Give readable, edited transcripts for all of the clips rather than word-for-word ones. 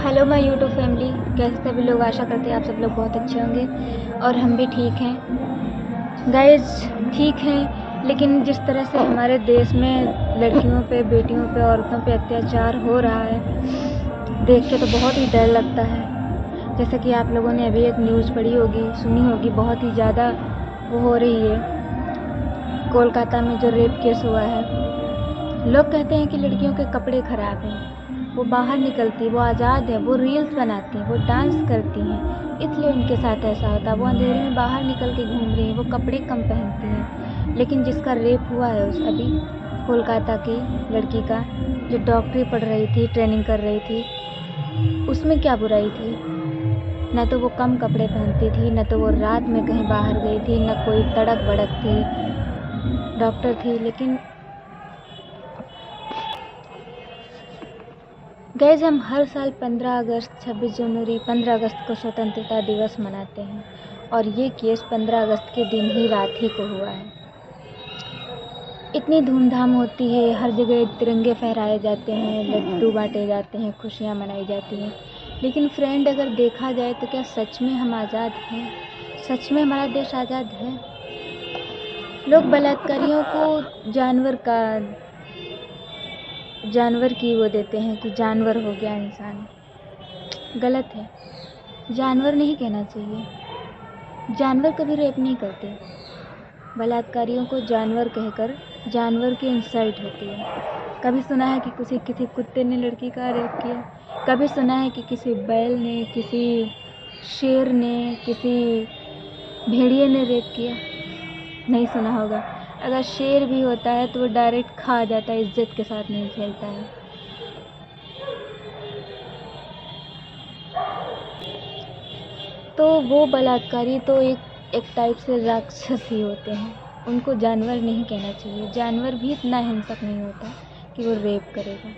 Hello my YouTube family, कैसे सभी लोग। आशा करते हैं आप सब लोग बहुत अच्छे होंगे और हम भी ठीक हैं गाइज। ठीक हैं, लेकिन जिस तरह से हमारे देश में लड़कियों पे, बेटियों पे, औरतों पे अत्याचार हो रहा है, देख के तो बहुत ही डर लगता है। जैसे कि आप लोगों ने अभी एक न्यूज़ पढ़ी होगी, सुनी होगी, बहुत ही ज़्यादा वो हो रही है। कोलकाता में जो रेप केस हुआ है, लोग कहते हैं कि लड़कियों के कपड़े ख़राब हैं, वो बाहर निकलती, वो आज़ाद है, वो रील्स बनाती हैं, वो डांस करती हैं, इसलिए उनके साथ ऐसा होता है। वो अंधेरे में बाहर निकल के घूम रही हैं, वो कपड़े कम पहनती हैं। लेकिन जिसका रेप हुआ है उस अभी कोलकाता की लड़की का, जो डॉक्टरी पढ़ रही थी, ट्रेनिंग कर रही थी, उसमें क्या बुराई थी? न तो वो कम कपड़े पहनती थी, न तो वो रात में कहीं बाहर गई थी, न कोई तड़क भड़क थी, डॉक्टर थी। लेकिन गैज, हम हर साल 15 अगस्त, 26 जनवरी, 15 अगस्त को स्वतंत्रता दिवस मनाते हैं और ये केस 15 अगस्त के दिन ही, रात ही को हुआ है। इतनी धूमधाम होती है, हर जगह तिरंगे फहराए जाते हैं, लड्डू बांटे जाते हैं, खुशियाँ मनाई जाती हैं। लेकिन फ्रेंड, अगर देखा जाए तो क्या सच में हम आज़ाद हैं? सच में हमारा देश आज़ाद है? लोग बलात्कारियों को जानवर की वो देते हैं कि जानवर हो गया इंसान। गलत है, जानवर नहीं कहना चाहिए। जानवर कभी रेप नहीं करते। बलात्कारियों को जानवर कहकर जानवर की इंसल्ट होती है। कभी सुना है कि किसी कुत्ते ने लड़की का रेप किया? कभी सुना है कि किसी बैल ने, किसी शेर ने, किसी भेड़िए ने रेप किया? नहीं सुना होगा। अगर शेर भी होता है तो वो डायरेक्ट खा जाता है, इज्जत के साथ नहीं खेलता है। तो वो बलात्कारी तो एक टाइप से राक्षस ही होते हैं। उनको जानवर नहीं कहना चाहिए। जानवर भी इतना हिंसक नहीं होता कि वो रेप करेगा।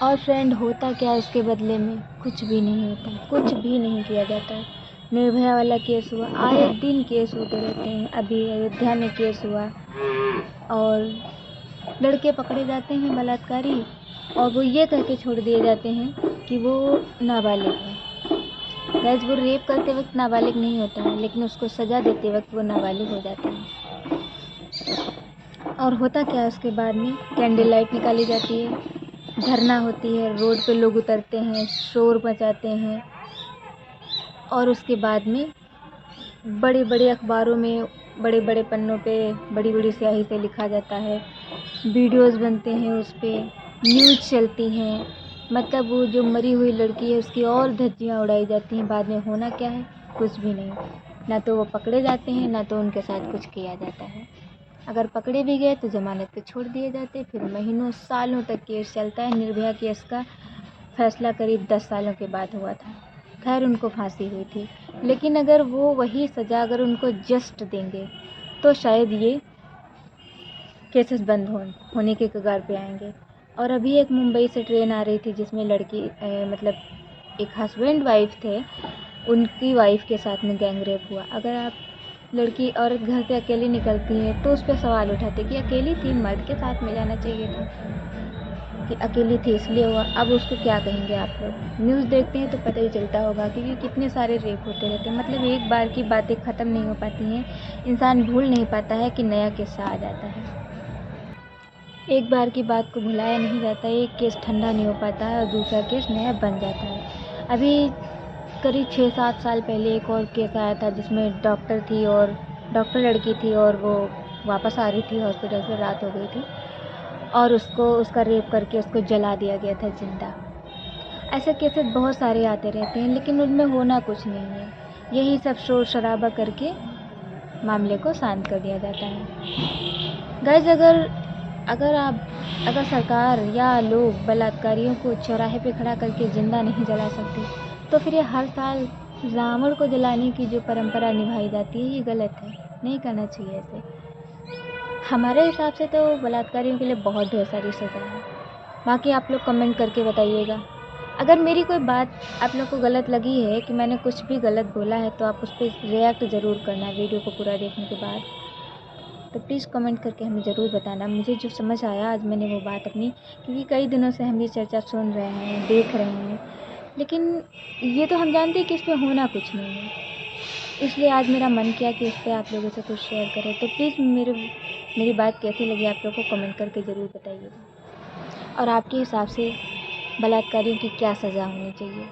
और फ्रेंड, होता क्या है उसके बदले में? कुछ भी नहीं होता, कुछ भी नहीं किया जाता है। निर्भया वाला केस हुआ, आए दिन केस होते रहते हैं। अभी अयोध्या में केस हुआ और लड़के पकड़े जाते हैं बलात्कारी, और वो ये कह के छोड़ दिए जाते हैं कि वो नाबालिग है। गैस, वो रेप करते वक्त नाबालिग नहीं होता है, लेकिन उसको सज़ा देते वक्त वो नाबालिग हो जाता है। और होता क्या है उसके बाद में? कैंडल लाइट निकाली जाती है, धरना होती है, रोड पे लोग उतरते हैं, शोर मचाते हैं, और उसके बाद में बड़े बड़े अखबारों में, बड़े बड़े पन्नों पे, बड़ी बड़ी स्याही से लिखा जाता है, वीडियोज़ बनते हैं, उस पर न्यूज़ चलती हैं। मतलब वो जो मरी हुई लड़की है उसकी और धज्जियाँ उड़ाई जाती हैं। बाद में होना क्या है? कुछ भी नहीं। ना तो वो पकड़े जाते हैं, ना तो उनके साथ कुछ किया जाता है। अगर पकड़े भी गए तो ज़मानत पे छोड़ दिए जाते, फिर महीनों सालों तक केस चलता है। निर्भया केस का फैसला करीब 10 सालों के बाद हुआ था। खैर, उनको फांसी हुई थी, लेकिन अगर वो वही सज़ा अगर उनको जस्ट देंगे तो शायद ये केसेस बंद होने के कगार पे आएंगे। और अभी एक मुंबई से ट्रेन आ रही थी जिसमें लड़की मतलब एक हस्बैंड वाइफ थे, उनकी वाइफ के साथ में गैंग रेप हुआ। अगर आप लड़की औरत घर से अकेली निकलती है तो उस पर सवाल उठाते कि अकेली थी, मर्द के साथ में जाना चाहिए था, कि अकेली थी इसलिए हुआ। अब उसको क्या कहेंगे आप लोग? न्यूज़ देखते हैं तो पता ही चलता होगा कि कितने सारे रेप होते रहते हैं। मतलब एक बार की बातें ख़त्म नहीं हो पाती हैं, इंसान भूल नहीं पाता है कि नया किस्सा आ जाता है। एक बार की बात को भुलाया नहीं जाता, एक केस ठंडा नहीं हो पाता है और दूसरा केस नया बन जाता है। अभी करीब 6-7 साल पहले एक और केस आया था जिसमें डॉक्टर थी, और डॉक्टर लड़की थी, और वो वापस आ रही थी हॉस्पिटल से, रात हो गई थी, और उसका रेप करके उसको जला दिया गया था जिंदा। ऐसे केसेस बहुत सारे आते रहते हैं, लेकिन उनमें होना कुछ नहीं है। यही सब शोर शराबा करके मामले को शांत कर दिया जाता है। गाइस, अगर सरकार या लोग बलात्कारियों को चौराहे पे खड़ा करके ज़िंदा नहीं जला सकते, तो फिर ये हर साल रावण को जलाने की जो परंपरा निभाई जाती है, ये गलत है। नहीं करना चाहिए ऐसे। हमारे हिसाब से तो बलात्कारियों के लिए बहुत ढेर सारी सज़ा है। बाकी आप लोग कमेंट करके बताइएगा। अगर मेरी कोई बात आप लोग को गलत लगी है, कि मैंने कुछ भी गलत बोला है, तो आप उस पर रिएक्ट ज़रूर करना वीडियो को पूरा देखने के बाद। तो प्लीज़ कमेंट करके हमें ज़रूर बताना। मुझे जो समझ आया आज मैंने वो बात अपनी, क्योंकि कई दिनों से हम ये चर्चा सुन रहे हैं, देख रहे हैं, लेकिन ये तो हम जानते हैं कि इस पे होना कुछ नहीं है। इसलिए आज मेरा मन किया कि इस पे आप लोगों से कुछ शेयर करें। तो प्लीज़ मेरी बात कैसी लगी आप लोग को कमेंट करके ज़रूर बताइएगा। और आपके हिसाब से बलात्कारियों की क्या सज़ा होनी चाहिए।